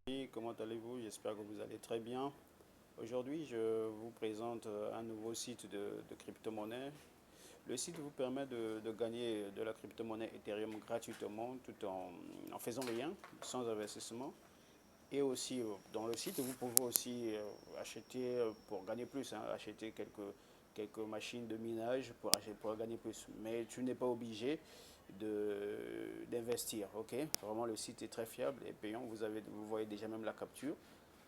Oui, comment allez-vous? J'espère que vous allez très bien. Aujourd'hui, je vous présente un nouveau site de crypto-monnaie. Le site vous permet de gagner de la crypto-monnaie Ethereum gratuitement tout en faisant rien, sans investissement. Et aussi, dans le site, vous pouvez aussi acheter pour gagner plus, hein, acheter quelques machines de minage pour gagner plus. Mais tu n'es pas obligé d'investir, ok? Vraiment, le site est très fiable et payant. Vous voyez déjà même la capture.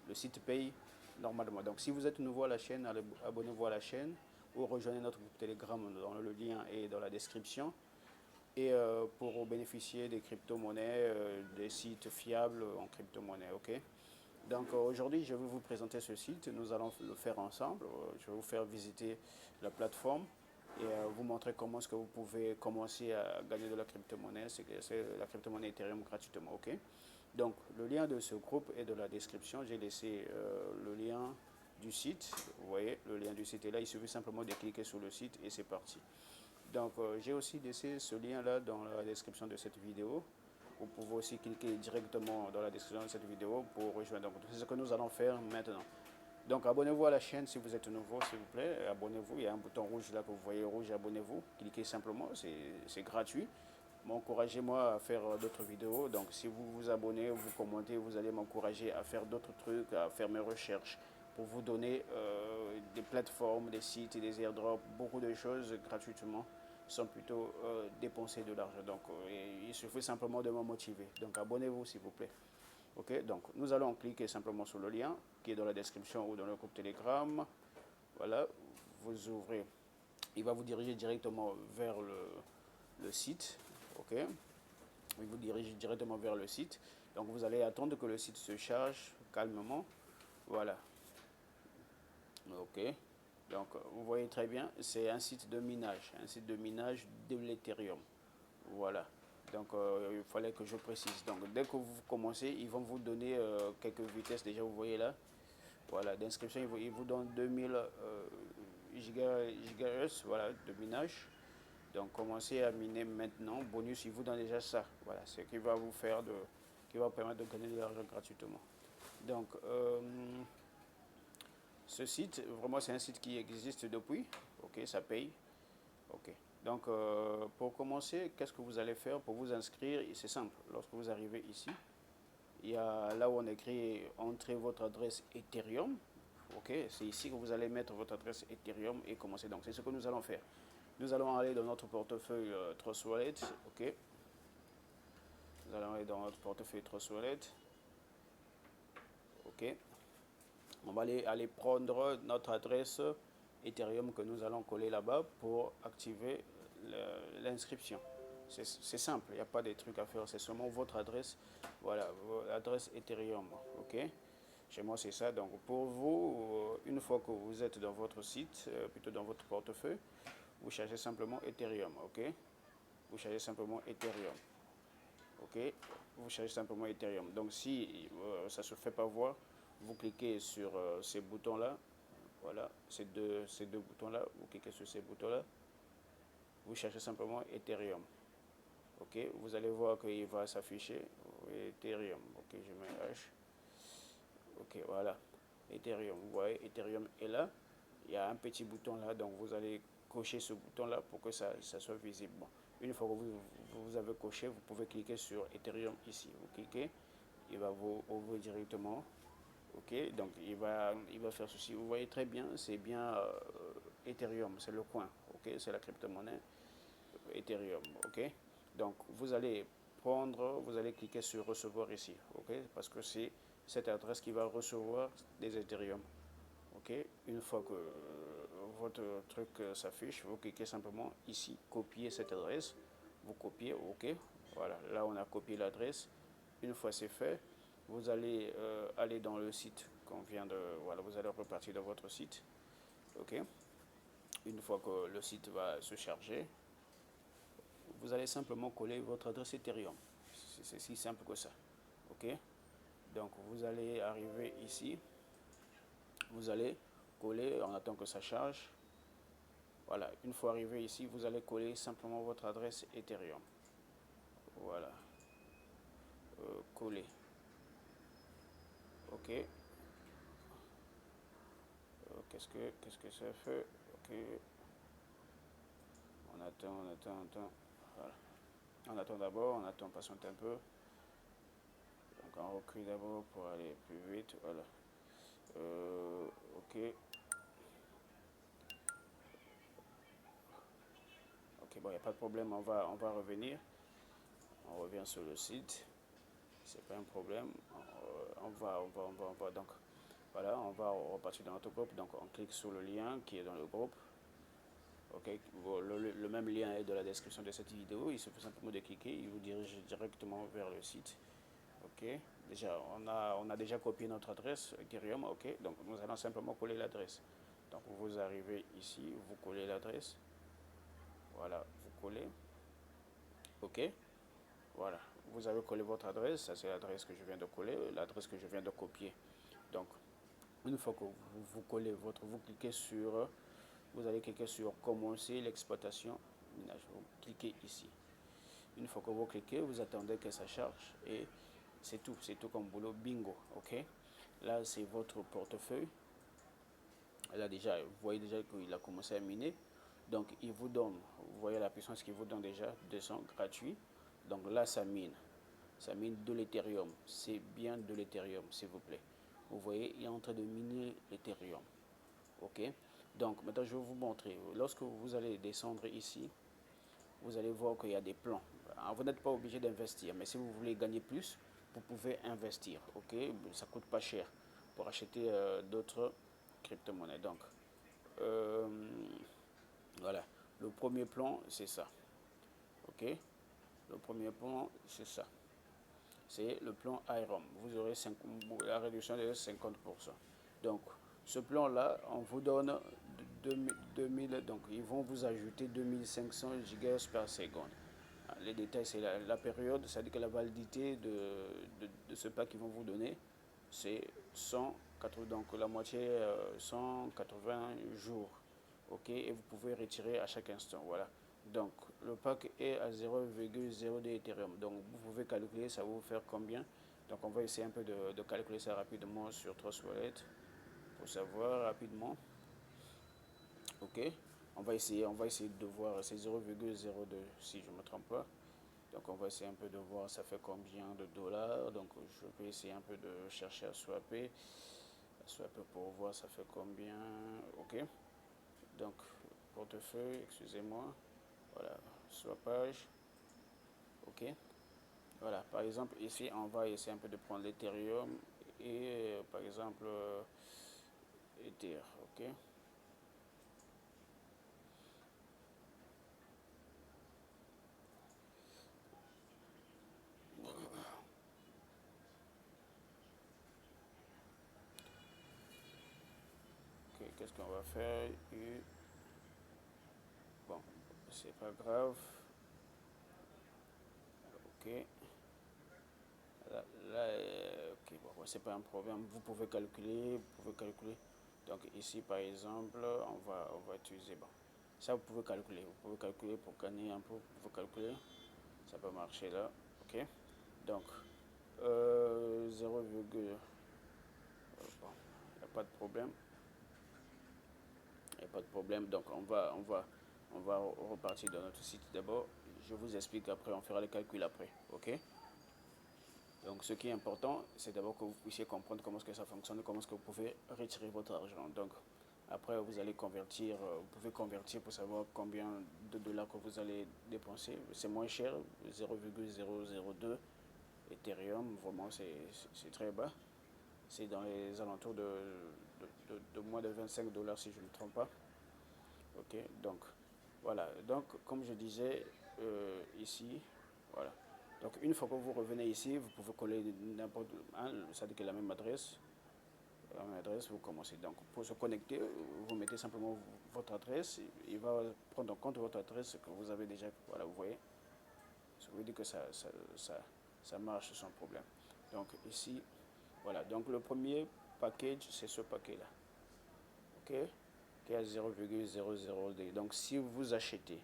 Le site paye normalement. Donc, si vous êtes nouveau à la chaîne, abonnez-vous à la chaîne ou rejoignez notre groupe Telegram dans le lien et dans la description. Et pour bénéficier des crypto-monnaies, des sites fiables en crypto-monnaie, ok? Donc aujourd'hui, je vais vous présenter ce site. Nous allons le faire ensemble. Je vais vous faire visiter la plateforme et vous montrer comment est-ce que vous pouvez commencer à gagner de la crypto-monnaie. C'est la crypto-monnaie Ethereum gratuitement, ok? Donc le lien de ce groupe est dans la description. J'ai laissé le lien du site. Vous voyez, le lien du site est là. Il suffit simplement de cliquer sur le site et c'est parti. Donc j'ai aussi laissé ce lien-là dans la description de cette vidéo. Vous pouvez aussi cliquer directement dans la description de cette vidéo pour rejoindre. Donc c'est ce que nous allons faire maintenant. Donc abonnez-vous à la chaîne si vous êtes nouveau, s'il vous plaît. Abonnez-vous, il y a un bouton rouge là que vous voyez rouge, abonnez-vous. Cliquez simplement, c'est gratuit. Encouragez-moi à faire d'autres vidéos. Donc si vous vous abonnez, vous commentez, vous allez m'encourager à faire d'autres trucs, à faire mes recherches pour vous donner des plateformes, des sites et des airdrops, beaucoup de choses gratuitement sans plutôt dépenser de l'argent. Donc il suffit simplement de me motiver. Donc abonnez-vous s'il vous plaît. Ok, donc nous allons cliquer simplement sur le lien qui est dans la description ou dans le groupe Telegram. Voilà, vous ouvrez. Il va vous diriger directement vers le site. Ok, il vous dirige directement vers le site. Donc vous allez attendre que le site se charge calmement. Voilà. Ok. Donc vous voyez très bien, c'est un site de minage de l'Ethereum. Voilà. Donc il fallait que je précise. Donc dès que vous commencez, ils vont vous donner quelques vitesses. Déjà vous voyez là. Voilà, d'inscription, ils vous donnent 2000 gigahertz voilà, de minage. Donc commencez à miner maintenant. Bonus, il vous donne déjà ça. Voilà, ce qui va vous faire qui va vous permettre de gagner de l'argent gratuitement. Donc ce site, vraiment c'est un site qui existe depuis. Ok, ça paye. Ok. Donc pour commencer, qu'est-ce que vous allez faire pour vous inscrire? C'est simple. Lorsque vous arrivez ici, il y a là où on écrit entrez votre adresse Ethereum. Ok, c'est ici que vous allez mettre votre adresse Ethereum et commencer. Donc c'est ce que nous allons faire. Nous allons aller dans notre portefeuille Trust Wallet. Ok, nous allons aller dans notre portefeuille Trust Wallet. Ok, on va aller prendre notre adresse Ethereum que nous allons coller là-bas pour activer l'inscription. C'est simple, il n'y a pas de trucs à faire, c'est seulement votre adresse, voilà, l'adresse Ethereum, ok? Chez moi c'est ça, donc pour vous, une fois que vous êtes dans votre site, plutôt dans votre portefeuille, vous cherchez simplement Ethereum, ok? Vous cherchez simplement Ethereum, ok? Vous cherchez simplement Ethereum. Donc si ça ne se fait pas voir, vous cliquez sur ces boutons-là, voilà, ces deux boutons-là, vous cliquez sur ces boutons-là, vous cherchez simplement Ethereum. Ok, vous allez voir qu'il va s'afficher Ethereum. Ok, je mets H. Ok, voilà. Ethereum, vous voyez, Ethereum est là. Il y a un petit bouton là, donc vous allez cocher ce bouton là pour que ça soit visible. Bon, une fois que vous avez coché, vous pouvez cliquer sur Ethereum ici. Vous cliquez, il va vous ouvrir directement. Ok, donc il va faire ceci. Vous voyez très bien, c'est bien Ethereum, c'est le coin. Ok, c'est la crypto-monnaie Ethereum. Ok, donc vous allez cliquer sur recevoir ici. Ok, parce que c'est cette adresse qui va recevoir des Ethereum. Ok, une fois que votre truc s'affiche, vous cliquez simplement ici, copier cette adresse. Vous copiez, ok. Voilà, là on a copié l'adresse. Une fois c'est fait, vous allez aller dans le site qu'on vient de. Voilà, vous allez repartir dans votre site. Ok. Une fois que le site va se charger, vous allez simplement coller votre adresse Ethereum. C'est si simple que ça. Ok. Donc vous allez arriver ici, vous allez coller, on attend que ça charge. Voilà, une fois arrivé ici, vous allez coller simplement votre adresse Ethereum. Voilà, coller. Ok. Qu'est-ce que ça fait? Ok. On attend. Voilà. On attend d'abord, on attend, patiente un peu. Donc on recule d'abord pour aller plus vite. Voilà. Ok. Ok, bon, il n'y a pas de problème, on va revenir. On revient sur le site. C'est pas un problème. On va. Donc, voilà, on va repartir dans notre groupe. Donc, on clique sur le lien qui est dans le groupe. Ok, bon, le même lien est dans la description de cette vidéo. Il suffit simplement de cliquer. Il vous dirige directement vers le site. Ok, déjà, on a déjà copié notre adresse Ethereum. Ok, donc nous allons simplement coller l'adresse. Donc, vous arrivez ici, vous collez l'adresse. Voilà, vous collez. Ok, voilà. Vous avez collé votre adresse. Ça, c'est l'adresse que je viens de coller, l'adresse que je viens de copier. Donc, une fois que vous collez vous cliquez sur, vous allez cliquer sur commencer l'exploitation. Vous cliquez ici. Une fois que vous cliquez, vous attendez que ça charge et c'est tout comme boulot, bingo, ok. Là, c'est votre portefeuille. Là, déjà, vous voyez déjà qu'il a commencé à miner. Donc, il vous donne, vous voyez la puissance qu'il vous donne déjà, 200 gratuit. Donc là, ça mine. Ça mine de l'Ethereum. C'est bien de l'Ethereum, s'il vous plaît. Vous voyez, il est en train de miner l'Ethereum. Ok. Donc, maintenant, je vais vous montrer. Lorsque vous allez descendre ici, vous allez voir qu'il y a des plans. Vous n'êtes pas obligé d'investir, mais si vous voulez gagner plus, vous pouvez investir. Ok, ça coûte pas cher pour acheter d'autres crypto-monnaies. Donc, euh, voilà. Le premier plan, c'est ça. Ok, le premier plan, c'est ça. C'est le plan IROM. Vous aurez la réduction de 50%. Donc, ce plan-là, on vous donne 2000, donc ils vont vous ajouter 2500 GHz par seconde. Les détails, c'est la période, c'est-à-dire que la validité de ce pack qu'ils vont vous donner, c'est 180, donc la moitié, 180 jours. Ok, et vous pouvez retirer à chaque instant. Voilà. Donc, le pack est à 0,02 Ethereum. Donc, vous pouvez calculer, ça va vous faire combien. Donc, on va essayer un peu de calculer ça rapidement sur Trust Wallet pour savoir rapidement. Ok, on va essayer de voir, c'est 0,02 si je ne me trompe pas. Donc on va essayer un peu de voir ça fait combien de dollars. Donc je vais essayer un peu de chercher à swapper pour voir ça fait combien. Ok. Donc portefeuille, excusez-moi. Voilà, swappage. Ok. Voilà, par exemple ici on va essayer un peu de prendre l'Ethereum et par exemple Ether. Ok. Ok, qu'est-ce qu'on va faire? Bon, c'est pas grave. Ok. Là, ok, bon, c'est pas un problème. Vous pouvez calculer, Donc ici, par exemple, on va utiliser, bon, ça vous pouvez calculer. Vous pouvez calculer pour gagner un peu. Vous pouvez calculer, ça peut marcher là, ok. Donc, 0, bon, il n'y a pas de problème. Il n'y a pas de problème. Donc, on va repartir dans notre site d'abord. Je vous explique après, on fera les calculs après, ok. Donc, ce qui est important, c'est d'abord que vous puissiez comprendre comment est-ce que ça fonctionne, comment est-ce que vous pouvez retirer votre argent. Donc, après, vous allez convertir, vous pouvez convertir pour savoir combien de dollars que vous allez dépenser. C'est moins cher, 0,002 Ethereum, vraiment, c'est très bas. C'est dans les alentours de moins de 25 dollars si je ne me trompe pas. Ok, donc voilà. Donc, comme je disais ici, voilà. Donc, une fois que vous revenez ici, vous pouvez coller n'importe un, ça dit que la même adresse. La même adresse, vous commencez. Donc, pour se connecter, vous mettez simplement votre adresse. Il va prendre en compte votre adresse que vous avez déjà. Voilà, vous voyez. Ça veut dire que ça marche sans problème. Donc, ici, voilà. Donc, le premier package, c'est ce paquet-là. OK, qui est à 0,002. Donc, si vous achetez,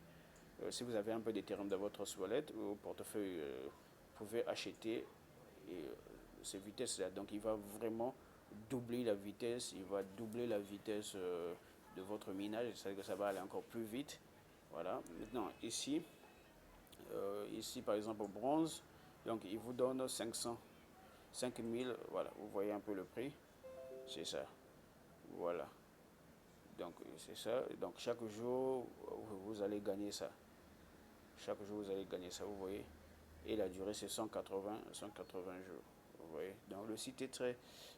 si vous avez un peu d'Ethereum dans votre wallet ou portefeuille, vous pouvez acheter ces vitesses-là. Donc, il va vraiment doubler la vitesse, il va doubler la vitesse de votre minage, c'est-à-dire que ça va aller encore plus vite. Voilà. Maintenant, ici par exemple au bronze, donc il vous donne 500, 5000, voilà, vous voyez un peu le prix, c'est ça. Voilà. Donc c'est ça. Donc chaque jour, vous allez gagner ça. Chaque jour, vous allez gagner ça, vous voyez. Et la durée, c'est 180 jours. Vous voyez. Donc le site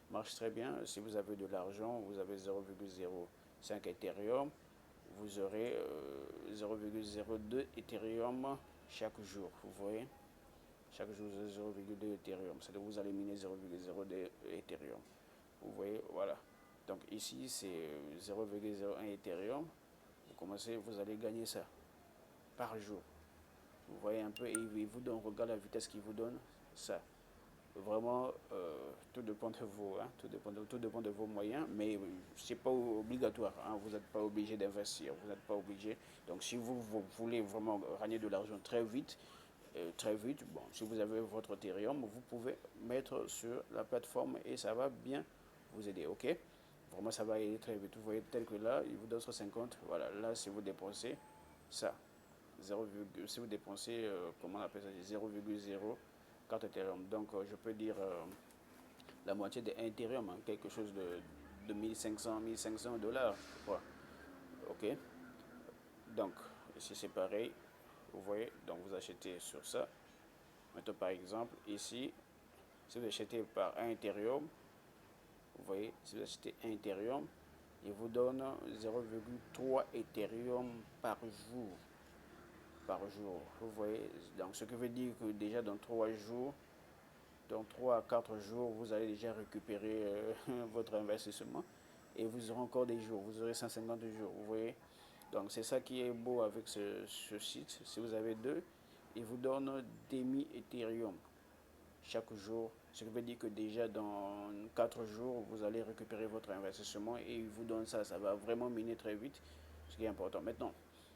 marche très bien. Si vous avez de l'argent, vous avez 0,05 Ethereum, vous aurez 0,02 Ethereum chaque jour. Vous voyez. Chaque jour, vous avez 0,2 Ethereum. C'est-à-dire que vous allez miner 0,02 Ethereum. Vous voyez, voilà. Donc ici, c'est 0,01 Ethereum. Vous commencez, vous allez gagner ça par jour. Vous voyez un peu, et il vous donne, regarde la vitesse qu'il vous donne, ça. Vraiment, tout dépend de vous, hein, tout dépend de vos moyens, mais c'est pas obligatoire, hein, vous n'êtes pas obligé d'investir, vous n'êtes pas obligé. Donc si vous voulez vraiment gagner de l'argent très vite, bon, si vous avez votre Ethereum, vous pouvez mettre sur la plateforme et ça va bien vous aider, ok? Vraiment, ça va aller très vite. Vous voyez, tel que là, il vous donne 50, voilà, là, si vous dépensez ça, 0, si vous dépensez, comment on appelle ça, 0,04 Ethereum. Donc, je peux dire la moitié de 1 Ethereum, hein, quelque chose de 1500 dollars. Quoi. Ok. Donc, ici c'est pareil. Vous voyez, donc vous achetez sur ça. Maintenant, par exemple, ici, si vous achetez par 1 Ethereum, vous voyez, si vous achetez 1 Ethereum, il vous donne 0,3 Ethereum par jour. Par jour. Vous voyez, donc ce qui veut dire que déjà dans 3 jours, dans 3 à 4 jours, vous allez déjà récupérer votre investissement et vous aurez encore des jours, vous aurez 150 jours, vous voyez. Donc c'est ça qui est beau avec ce site. Si vous avez deux, il vous donne demi Ethereum chaque jour. Ce qui veut dire que déjà dans 4 jours, vous allez récupérer votre investissement et il vous donne ça. Ça va vraiment miner très vite, ce qui est important. Maintenant,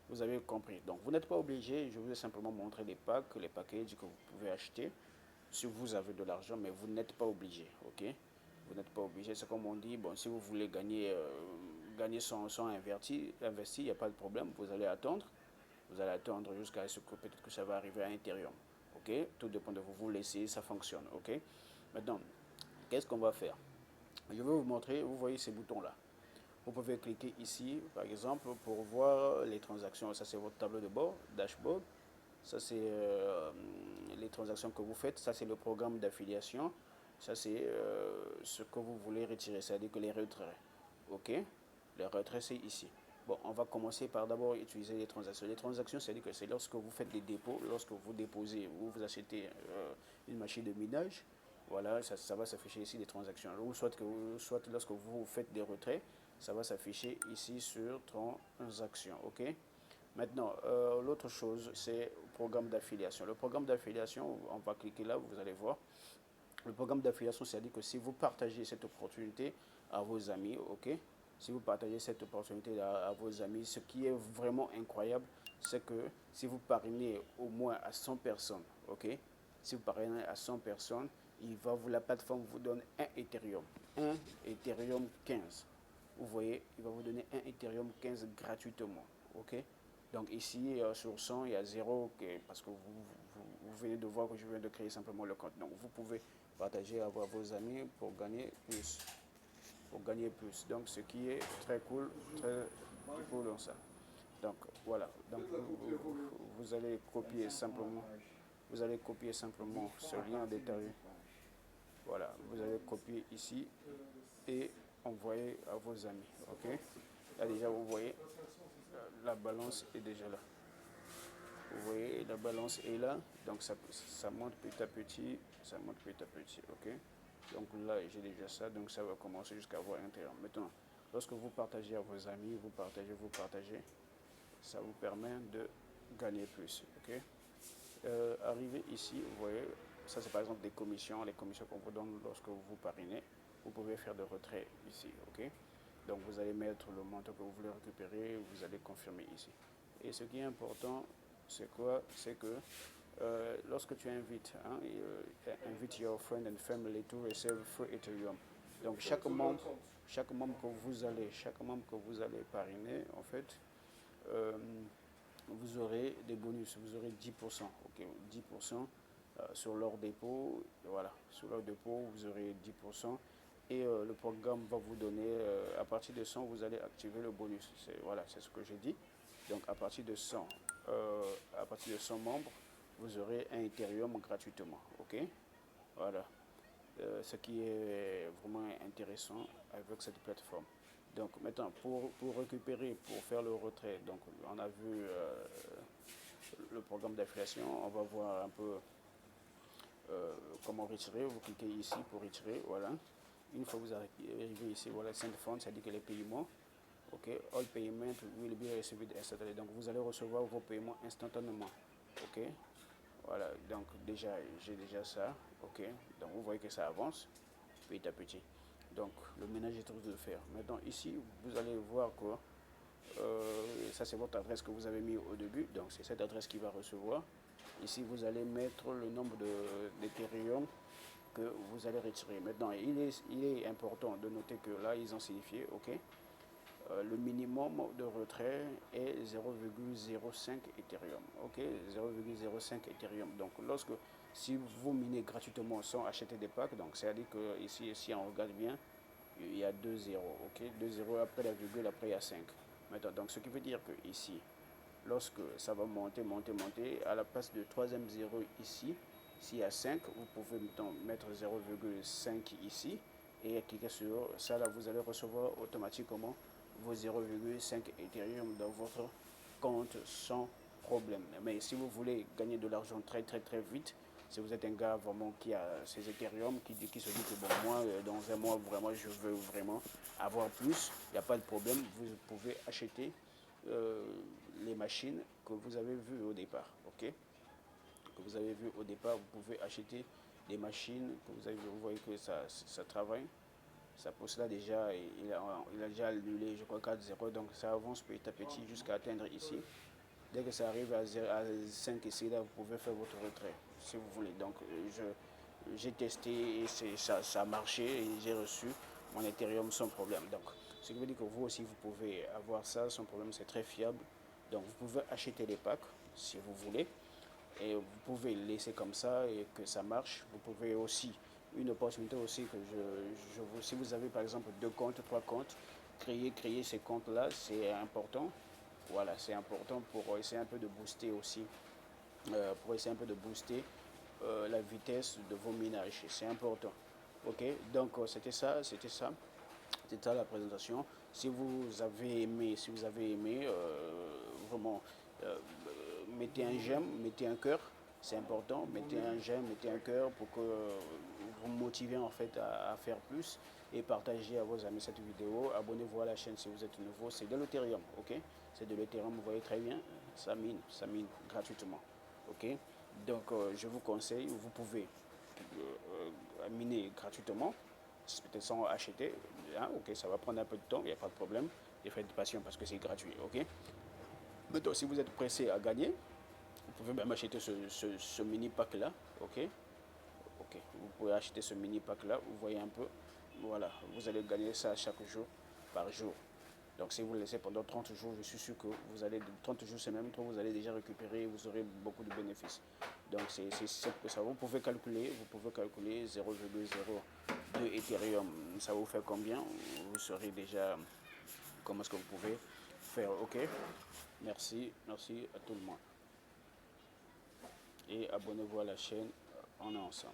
vous avez compris. Donc vous n'êtes pas obligé, je vous ai simplement montré les packs, les packages que vous pouvez acheter si vous avez de l'argent, mais vous n'êtes pas obligé, ok? Vous n'êtes pas obligé, c'est comme on dit, bon, si vous voulez gagner sans investi, il n'y a pas de problème, vous allez attendre jusqu'à ce que peut-être que ça va arriver à Ethereum, ok? Tout dépend de vous, vous laissez, ça fonctionne, ok? Maintenant, qu'est-ce qu'on va faire? Je vais vous montrer, vous voyez ces boutons-là. Vous pouvez cliquer ici, par exemple, pour voir les transactions. Ça, c'est votre tableau de bord, dashboard. Ça, c'est les transactions que vous faites. Ça, c'est le programme d'affiliation. Ça, c'est ce que vous voulez retirer, c'est-à-dire que les retraits. OK? Les retraits, c'est ici. Bon, on va commencer par d'abord utiliser les transactions. Les transactions, c'est-à-dire que c'est lorsque vous faites des dépôts, lorsque vous déposez ou vous achetez une machine de minage. Voilà, ça va s'afficher ici des transactions. Ou soit lorsque vous faites des retraits, ça va s'afficher ici sur transactions. OK? Maintenant, l'autre chose, c'est le programme d'affiliation. Le programme d'affiliation, on va cliquer là, vous allez voir. Le programme d'affiliation, c'est-à-dire que si vous partagez cette opportunité à vos amis, ok? Si vous partagez cette opportunité à vos amis, ce qui est vraiment incroyable, c'est que si vous parrainez au moins à 100 personnes, ok? Si vous parrainez à 100 personnes, la plateforme vous donne un Ethereum. Un Ethereum 15. Vous voyez, il va vous donner un Ethereum 15 gratuitement, ok? Donc ici, sur 100, il y a 0 parce que vous venez de voir que je viens de créer simplement le compte. Donc vous pouvez partager à vos amis pour gagner plus. Pour gagner plus. Donc ce qui est très cool, très cool dans ça. Donc voilà. Donc vous allez copier simplement. Vous allez copier simplement ce lien détaillé. Voilà. Vous allez copier ici et envoyer à vos amis. Ok. Là déjà vous voyez, la balance est déjà là. Vous voyez, la balance est là, donc ça monte petit à petit, ça monte petit à petit, ok? Donc là, j'ai déjà ça, donc ça va commencer jusqu'à avoir un terme. Maintenant, lorsque vous partagez à vos amis, vous partagez, ça vous permet de gagner plus, ok? Arrivé ici, vous voyez, ça c'est par exemple des commissions, les commissions qu'on vous donne lorsque vous parrainez, vous pouvez faire de retrait ici, ok? Donc vous allez mettre le montant que vous voulez récupérer, vous allez confirmer ici. Et ce qui est important, c'est quoi? C'est que lorsque tu invites, invite your friend and family to receive free Ethereum. Donc chaque membre chaque membre que vous allez parrainer, en fait, euh, vous aurez des bonus, vous aurez 10%, ok, 10% sur leur dépôt, voilà, sur leur dépôt, vous aurez 10%, et le programme va vous donner, à partir de 100, vous allez activer le bonus, voilà, c'est ce que j'ai dit. Donc à partir de 100 membres, vous aurez un Ethereum gratuitement, ok, voilà. Ce qui est vraiment intéressant avec cette plateforme. Donc maintenant, pour récupérer, pour faire le retrait, donc on a vu le programme d'affiliation, on va voir un peu comment retirer. Vous cliquez ici pour retirer, voilà. Une fois que vous arrivez ici, voilà, Send Funds, ça dit que les paiements, ok, all payment will be received instantly. Donc vous allez recevoir vos paiements instantanément, ok. Voilà, donc déjà, j'ai déjà ça, ok. Donc vous voyez que ça avance petit à petit. Donc le ménage est en train de le faire. Maintenant ici, vous allez voir que ça c'est votre adresse que vous avez mis au début. Donc c'est cette adresse qui va recevoir. Ici, vous allez mettre le nombre d'Ethereum que vous allez retirer. Maintenant, il est important de noter que là, ils ont signifié, ok, le minimum de retrait est 0,05 Ethereum. Ok, 0,05 Ethereum. Donc, si vous minez gratuitement sans acheter des packs, donc c'est-à-dire que ici, si on regarde bien, il y a 2 zéros. Ok, 2 zéros après la virgule, après il y a 5. Maintenant, donc ce qui veut dire que ici, lorsque ça va monter, à la place de troisième zéro ici, s'il y a 5, vous pouvez mettre 0,5 ici et cliquer sur ça. Là, vous allez recevoir automatiquement vos 0,5 Ethereum dans votre compte sans problème. Mais si vous voulez gagner de l'argent très très très vite, si vous êtes un gars vraiment qui a ces Ethereum, qui se dit que bon, moi, dans un mois, vraiment, je veux vraiment avoir plus, il n'y a pas de problème, vous pouvez acheter euh, les machines que vous avez vues au départ, ok? Que vous avez vu au départ, vous pouvez acheter des machines que vous voyez que ça travaille. Ça pousse là déjà, il a déjà annulé, je crois, 4-0, donc ça avance petit à petit jusqu'à atteindre ici. Dès que ça arrive à 5 ici, là, vous pouvez faire votre retrait, si vous voulez. Donc, j'ai testé et ça a marché et j'ai reçu mon Ethereum sans problème. Donc, ce qui veut dire que vous aussi, vous pouvez avoir ça sans problème, c'est très fiable. Donc, vous pouvez acheter les packs si vous voulez et vous pouvez le laisser comme ça et que ça marche. Vous pouvez aussi, une opportunité aussi que si vous avez par exemple 2 comptes, 3 comptes, créer ces comptes-là, c'est important. Voilà, c'est important pour essayer un peu de booster aussi, la vitesse de vos minages. C'est important. Ok, donc c'était ça la présentation. Si vous avez aimé, vraiment, mettez un j'aime, mettez un cœur, c'est important. Mettez un j'aime, mettez un cœur pour que vous me motivez en fait à faire plus et partagez à vos amis cette vidéo. Abonnez-vous à la chaîne si vous êtes nouveau. C'est de l'Ethereum, ok? C'est de l'Ethereum, vous voyez très bien. Ça mine gratuitement, ok? Donc je vous conseille, vous pouvez miner gratuitement, peut-être sans acheter, hein, ok, ça va prendre un peu de temps, il n'y a pas de problème, des frais de passion parce que c'est gratuit, ok. Maintenant, si vous êtes pressé à gagner, vous pouvez même acheter ce mini pack là, ok, ok, vous pouvez acheter ce mini pack là, vous voyez un peu, voilà, vous allez gagner ça chaque jour par jour. Donc si vous le laissez pendant 30 jours, je suis sûr que 30 jours c'est même trop, vous allez déjà récupérer, vous aurez beaucoup de bénéfices. Donc c'est simple que ça. Vous pouvez calculer 0,02 Ethereum, ça vous fait combien? Vous saurez déjà comment est-ce que vous pouvez faire, ok? Merci à tout le monde. Et abonnez-vous à la chaîne, on est ensemble.